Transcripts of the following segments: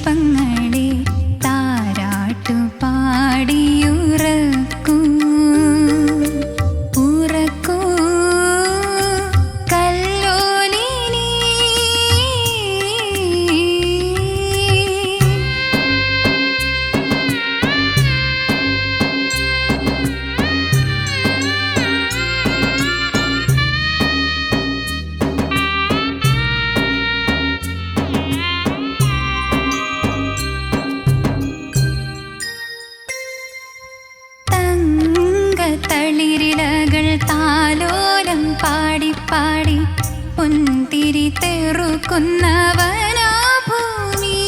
പുഷ്പങ്ങളെ താരാട്ടു പാടിയുറക്കൂ ഉറക്കൂ കല്ലോലിനി. തളിരിലകൾ താലോലം പാടി പാടി പൊന്തിരി തെറുക്കുന്നവനാ ഭൂമി.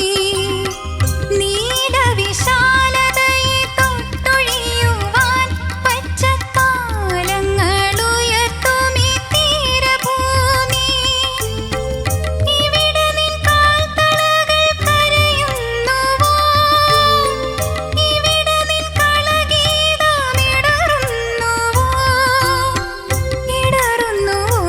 നീലവിശാലതയെ തൊട്ടൊഴിയുവാൻ പച്ചക്കാലങ്ങളുയർത്തുമീ തീരഭൂമി. ഇവിടെ നിൻ കാൽത്തളകൾ കരയുന്നുവോ? ഇവിടെ നിൻ കളഗീതമിടറുന്നുവോ? ഇടറുന്നുവോ?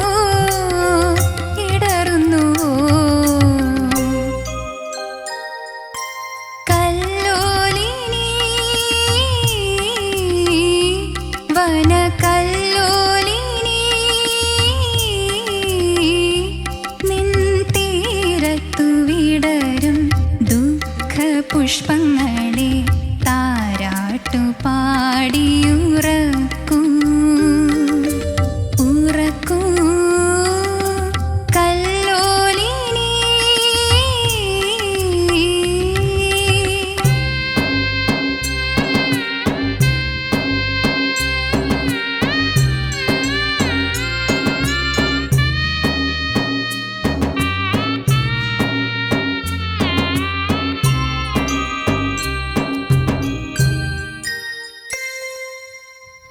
കല്ലോലിനി വനകല്ലോലിനി നിൻ തീരത്തു വിടരും ദുഃഖപുഷ്പങ്ങളെ താരാട്ടു പാടിയുറക്കൂ ഉറക്കൂ കല്ലോലിനി.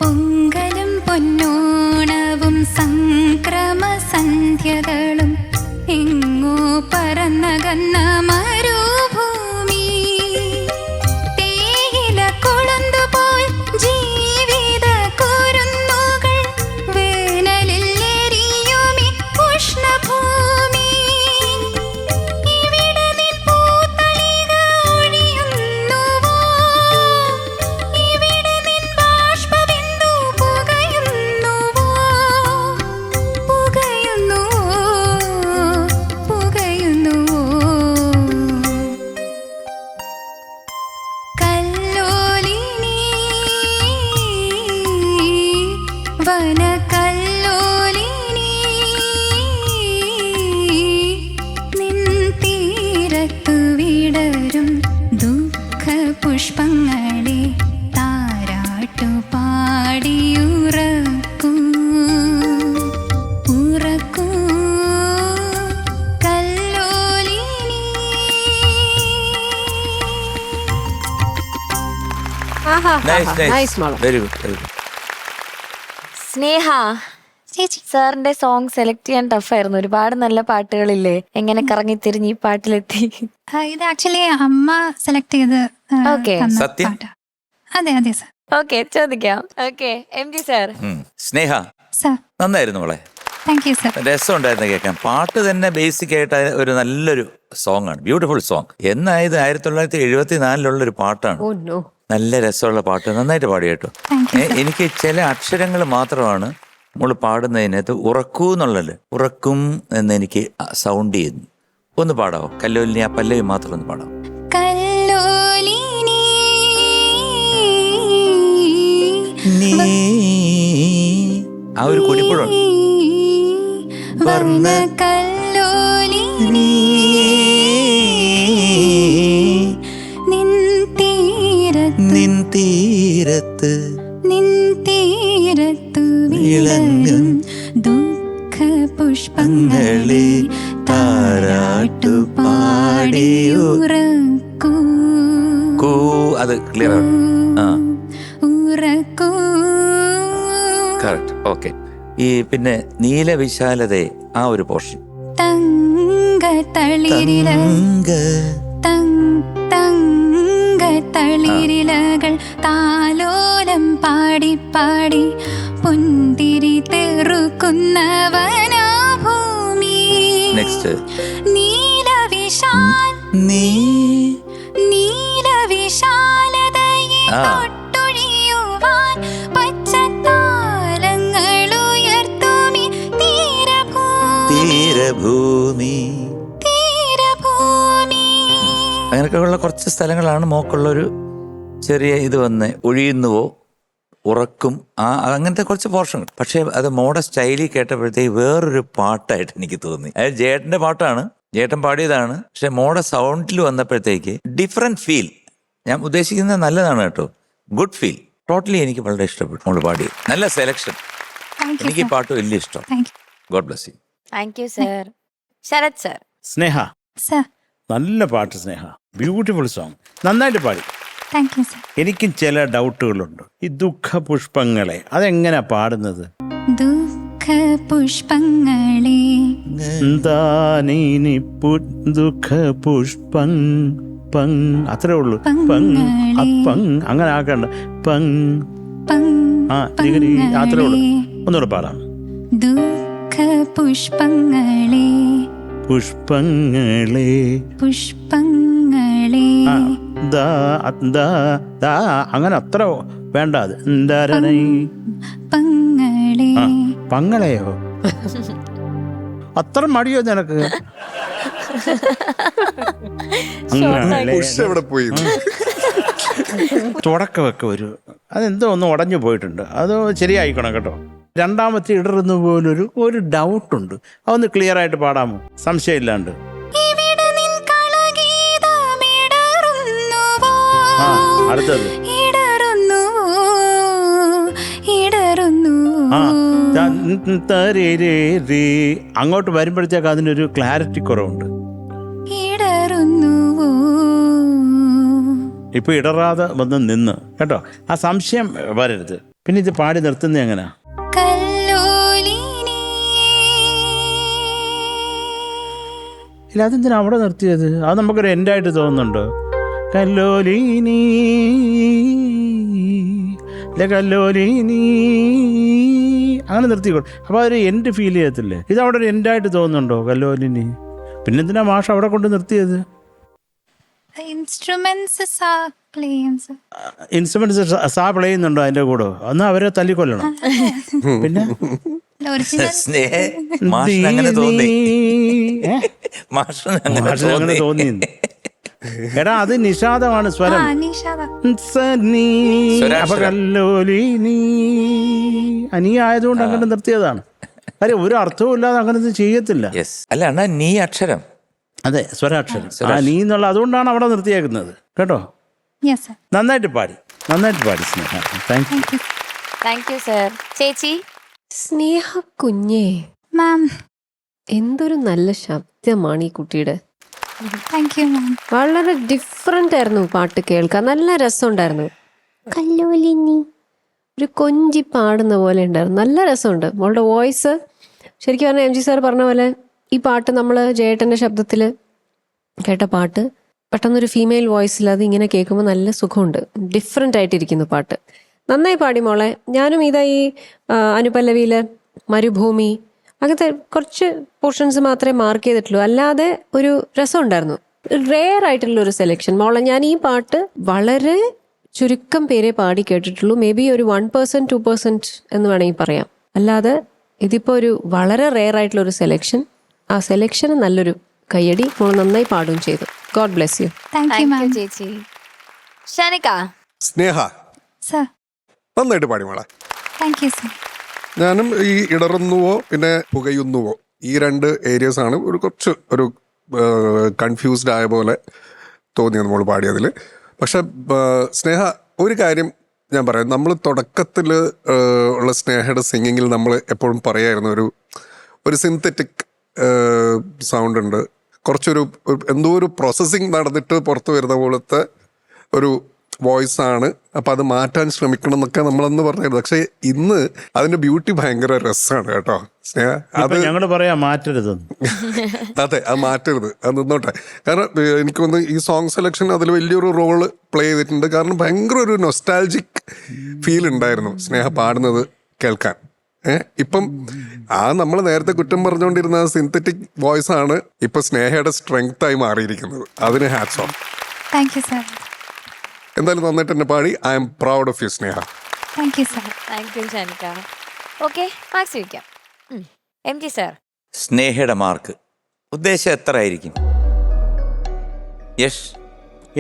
പൊങ്കലും പൊന്നോണവും സംക്രമസന്ധ്യകളും എങ്ങോ പറന്നകന്ന മരുഭൂമി. തേയില കൊളുന്തുപോൽ ജീവിത കുരുന്നുകൾ വേനലിൽ എരിയുമി ഉഷ്ണഭൂമി. ഇവിടെ നിൻ പൂത്തളിക ഒഴിയുന്നുവോ? ഇവിടെ നിൻ ബാഷ്പബിന്ദു പുകയുന്നുവോ? കല്ലോലിനി വനകല്ലോലിനി നിൻ തീരത്തു വിടരും ദുഃഖപുഷ്പങ്ങളെ താരാട്ടു പാടിയുറക്കൂ ഉറക്കൂ കല്ലോലിനി. Very good. സ്നേഹ ചേച്ചി സാറിന്റെ സോങ് സെലക്ട് ചെയ്യാൻ ടഫായിരുന്നു. ഒരുപാട് നല്ല പാട്ടുകളില്ലേ, എങ്ങനെ കറങ്ങി തിരിഞ്ഞ് ഈ പാട്ടിലെത്തി? ഇത് ആക്ച്വലി അമ്മ സെലക്ട് ചെയ്ത് Okay. തന്ന സത്യം? പാട്ടാ. അതെ അതെ സർ. ഓക്കെ, ചോദിക്കാം. Okay, MG sir. Sneha sir നന്നായിരുന്നു മോളെ, താങ്ക് യു സർ. രസമുണ്ടായിരുന്നു കേൾക്കാൻ. പാട്ട് തന്നെ ബേസിക് ആയിട്ട് ഒരു നല്ലൊരു സോങ് ആണ്, ബ്യൂട്ടിഫുൾ സോങ്. എന്നായത് 1974 ഒരു പാട്ടാണ്. ഓ നോ, നല്ല രസമുള്ള പാട്ട്, നന്നായിട്ട് പാടി കേട്ടോ. എനിക്ക് ചില അക്ഷരങ്ങൾ മാത്രമാണ് നമ്മൾ പാടുന്നതിനകത്ത് ഉറക്കൂ എന്നുള്ളത്, ഉറക്കും എന്ന് എനിക്ക് സൗണ്ട് ചെയ്യുന്നു. ഒന്ന് പാടാവോ കല്ലോലിനി? ആ പല്ലവി മാത്രം ഒന്ന് പാടാവോ? കല്ലോലിനി ആ ഒരു കുടിപ്പുഴമാണ്. വനകല്ലോലിനി നിൻ തീരത്ത് വിളങ്ങും ദുഃഖപുഷ്പങ്ങളെ താരാട്ടു പാടിയുറക്കൂ അത് ക്ലിയർ ആണ്. ഉറക്കൂ. കറക്റ്റ്. ഓക്കെ. ഈ പിന്നെ നീലവിശാലതയെ ആ ഒരു പോർഷൻ, തളിരിലകൾ താലോലം പാടി പാടി പൊന്തിരി തെറുക്കുന്നവനാ ഭൂമി. നെക്സ്റ്റ് നീലവിശാൽ നീലവിശാലതയെ തൊട്ടൊഴിയുവാൻ പച്ചത്താരങ്ങളുയർത്തുമി തീരഭൂമി. അങ്ങനെയൊക്കെയുള്ള കുറച്ച് സ്ഥലങ്ങളാണ് മോക്കുള്ളൊരു ചെറിയ ഇത് വന്ന് ഒഴിയുന്നുവോ ഉറക്കും അങ്ങനത്തെ കുറച്ച് പോർഷങ്ങൾ. പക്ഷേ അത് മോടെ സ്റ്റൈലിൽ കേട്ടപ്പോഴത്തേക്ക് വേറൊരു പാട്ടായിട്ട് എനിക്ക് തോന്നി. അതായത് ജേട്ടന്റെ പാട്ടാണ്, ജേട്ടൻ പാടിയതാണ്. പക്ഷെ മോടെ സൗണ്ടിൽ വന്നപ്പോഴത്തേക്ക് ഡിഫറെന്റ് ഫീൽ. ഞാൻ ഉദ്ദേശിക്കുന്നത് നല്ലതാണ് കേട്ടോ, ഗുഡ് ഫീൽ. ടോട്ടലി എനിക്ക് വളരെ ഇഷ്ടപ്പെട്ടു മോള് പാടി. നല്ല സെലക്ഷൻ. എനിക്ക് ഈ പാട്ട് വലിയ ഇഷ്ടം. God bless you. Thank you sir. Sarath sir. Sneha, നല്ല പാട്ട് സ്നേഹ, ബ്യൂട്ടിഫുൾ സോങ്, നന്നായിട്ട് പാടി. എനിക്കും ചില ഡൗട്ടുകളുണ്ട്. ഈ ദുഃഖപുഷ്പങ്ങളെ അതെങ്ങനെയാ പാടുന്നത്? ദുഃഖപുഷ്പങ്ങളെ ദുഃഖപുഷ്പം പങ്, അത്രേ ഉള്ളൂ. പങ് പങ് അങ്ങനെ ആക്കണ്ട. പങ് അത്രേ ഉള്ളൂ. ഒന്നുകൂടെ പാടാം. ദുഃഖപുഷ്പങ്ങളെ പുഷ്പങ്ങളെ പുഷ്പങ്ങളെ അങ്ങനെ അത്ര വേണ്ട. അത് പങ്ങളെ പങ്ങളെയോ? അത്ര മടിയോ നിനക്ക്? തുടക്കമൊക്കെ ഒരു അതെന്തോ ഒന്ന് ഉടഞ്ഞു പോയിട്ടുണ്ട്. അത് ശരിയായിക്കണം കേട്ടോ. രണ്ടാമത്തെ ഇടറുന്ന പോലൊരു ഡൗട്ടുണ്ട്. അതൊന്ന് ക്ലിയർ ആയിട്ട് പാടാമോ? സംശയമില്ലാണ്ട്. അടുത്തത് അങ്ങോട്ട് വരുമ്പോഴത്തേക്ക് അതിനൊരു ക്ലാരിറ്റി കുറവുണ്ട്. ഇപ്പൊ ഇടറാതെ വന്ന് നിന്ന് കേട്ടോ. ആ സംശയം വരരുത്. പിന്നെ ഇത് പാടി നിർത്തുന്നത് എങ്ങനെയാ? ഇല്ല, അതെന്തിനാ അവിടെ നിർത്തിയത്? അത് നമുക്കൊരു എൻഡായിട്ട് തോന്നുന്നുണ്ടോ? കല്ലോലിനി കല്ലോലിനി അങ്ങനെ നിർത്തിക്കോ. അപ്പൊ അതൊരു എൻഡ് ഫീൽ ചെയ്യത്തില്ലേ? ഇത് അവിടെ ഒരു എൻഡായിട്ട് തോന്നുന്നുണ്ടോ കല്ലോലിനി? പിന്നെന്തിനാ മാഷ് അവിടെ കൊണ്ട് നിർത്തിയത്? ഇൻസ്ട്രുമെന്റ്സ് സാ പ്ലേ ചെയ്യുന്നുണ്ടോ അതിന്റെ കൂടെ? ഒന്ന് അവരെ തല്ലിക്കൊല്ലണം. പിന്നെ അങ്ങനെ തോന്നി. എടാ അത് നിഷാദമാണ് സ്വരം. അപ്പൊ കല്ലോലിനി അനി ആയതുകൊണ്ട് അങ്ങനെ നിർത്തിയതാണ്. അരെ ഒരു അർത്ഥവും ഇല്ലാതെ അങ്ങനെ ചെയ്യത്തില്ല. അല്ല അണ്ണാ, നീ അക്ഷരം. അതെ, സ്വരാക്ഷരം. ആ നീ എന്നുള്ള അതുകൊണ്ടാണ് അവിടെ നിർത്തിയേക്കുന്നത് കേട്ടോ. നന്നായിട്ട് പാടി സ്നേഹ. Thank you sir. ചേച്ചി. സ്നേഹ കുഞ്ഞേ, മാം എന്തൊരു നല്ല ശബ്ദമാണ് ഈ കുട്ടിയുടെ. താങ്ക് യു മാം. വളരെ ഡിഫറെന്റ് ആയിരുന്നു പാട്ട് കേൾക്കാൻ. നല്ല രസമുണ്ടായിരുന്നു. കല്ലോലിനി ഒരു കൊഞ്ചി പാടുന്ന പോലെ ഉണ്ടായിരുന്നു. നല്ല രസമുണ്ട് മോളുടെ വോയിസ്. ശരിക്കും പറഞ്ഞാൽ എം ജി സാർ പറഞ്ഞ പോലെ ഈ പാട്ട് നമ്മൾ ജയേട്ടൻ്റെ ശബ്ദത്തിൽ കേട്ട പാട്ട് പെട്ടെന്നൊരു ഫീമെയിൽ വോയിസിൽ അത് ഇങ്ങനെ കേൾക്കുമ്പോൾ നല്ല സുഖമുണ്ട്. ഡിഫറെൻ്റ് ആയിട്ടിരിക്കുന്നു പാട്ട്. നന്നായി പാടി മോളെ. ഞാനും ഇതാ ഈ അനുപല്ലവിയിൽ മരുഭൂമി അങ്ങനത്തെ കുറച്ച് പോർഷൻസ് മാത്രമേ മാർക്ക് ചെയ്തിട്ടുള്ളൂ. അല്ലാതെ ഒരു രസമുണ്ടായിരുന്നു. റെയർ ആയിട്ടുള്ള ഒരു സെലക്ഷൻ മോളെ. ഞാൻ ഈ പാട്ട് വളരെ ചുരുക്കം പേരെ പാടി കേട്ടിട്ടുള്ളൂ. മേ ബി ഒരു 1% 2% എന്ന് വേണമെങ്കിൽ പറയാം. അല്ലാതെ ഇതിപ്പോൾ ഒരു വളരെ റെയർ ആയിട്ടുള്ള ഒരു സെലക്ഷൻ. ആ സെലക്ഷന് നല്ലൊരു കയ്യടി. മോൾ നന്നായി പാടുകയും ചെയ്തു. God bless you. Thank you മാം. ചേച്ചി. ഷാനിക. സ്നേഹ സർ. നന്നായിട്ട് പാടി മോളെ. Thank you sir. ഞാനും ഈ ഇടറുന്നുവോ പിന്നെ പുകയുന്നുവോ ഈ രണ്ട് ഏരിയസ് ആണ് കുറച്ച് ഒരു കൺഫ്യൂസ്ഡ് ആയ പോലെ തോന്നിയത് നമ്മൾ പാടിയതിൽ. പക്ഷെ സ്നേഹ ഒരു കാര്യം ഞാൻ പറയാം. നമ്മൾ തുടക്കത്തിൽ ഉള്ള സ്നേഹയുടെ സിംഗിങ്ങിൽ നമ്മൾ എപ്പോഴും പറയായിരുന്നു ഒരു സിന്തറ്റിക് സൗണ്ട് ഉണ്ട്. കുറച്ചൊരു എന്തോ ഒരു പ്രോസസ്സിങ് നടന്നിട്ട് പുറത്ത് വരുന്ന പോലത്തെ ഒരു വോയിസ് ആണ്. അപ്പം അത് മാറ്റാൻ ശ്രമിക്കണം എന്നൊക്കെ നമ്മളന്ന് പറഞ്ഞായിരുന്നു. പക്ഷെ ഇന്ന് അതിന്റെ ബ്യൂട്ടി ഭയങ്കര രസമാണ് കേട്ടോ സ്നേഹ. അത് ഞങ്ങൾ പറയാ മാറ്റരുത്. അതെ, അത് മാറ്റരുത്, അത് നിന്നോട്ടെ. കാരണം എനിക്ക് തോന്നുന്നു ഈ സോങ് സെലക്ഷൻ അതിൽ വലിയൊരു റോള് പ്ലേ ചെയ്തിട്ടുണ്ട്. കാരണം ഭയങ്കര ഒരു നൊസ്റ്റാൾജിക് ഫീൽ ഉണ്ടായിരുന്നു സ്നേഹ പാടുന്നത് കേൾക്കാൻ. ഇപ്പം നമ്മൾ നേരത്തെ കുറ്റം പറഞ്ഞുകൊണ്ടിരുന്ന സിന്തറ്റിക് വോയിസ് ആണ് ഇപ്പൊ സ്നേഹയുടെ സ്ട്രെങ്ത് ആയി മാറിയിരിക്കുന്നത്. അതിന് hats off. Thank you sir. എന്തായാലും നന്നായിട്ട് തന്നെ പാടി. I am proud of you Sneha. Thank you sir. Thank you ഷാനിക്ക. ഓക്കെ, മാർക്സ് ചോദിക്കാം. MG sir. സ്നേഹയുടെ മാർക്ക് ഉദ്ദേശം എത്ര ആയിരിക്കും? Yash,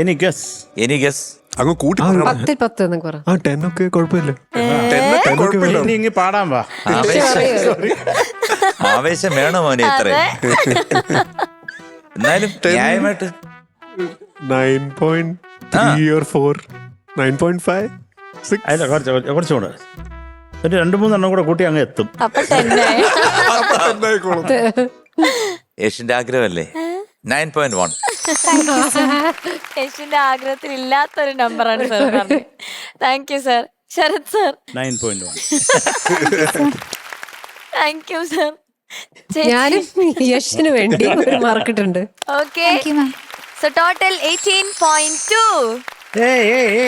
any guess. Any guess? അങ്ങ് കൂട്ടി 10 10 എന്നൊക്കെ പറ. 10 ഒക്കെ കുഴപ്പമില്ല. ഇനി ഇങ്ങ് പാടാൻ വാ. ആവേശം വേണോ മോനെ ഇത്രയും? എന്നാലും ന്യായമായിട്ട് 9.3 or 4, 9.5, 6. അല്ല കുറച്ചുകൂടെ ഒരു 2-3 കൂടെ കൂട്ടി അങ്ങ് എത്തും. അപ്പൊ 10. യഷിന്റെ ആഗ്രഹമല്ലേ? 9.1. യശിന്റെ ആഗ്രഹത്തിൽ ഇല്ലാത്തൊരു നമ്പറാണ് സാർ പറഞ്ഞത്. Thank you sir. Sharath sir. 9.1. Thank you sir. ഞാനും യശിന് വേണ്ടി ഒരു മാർക്ക് ഇട്ടുണ്ട്. Okay, thank you ma'am. So total 18.2. ഏയ്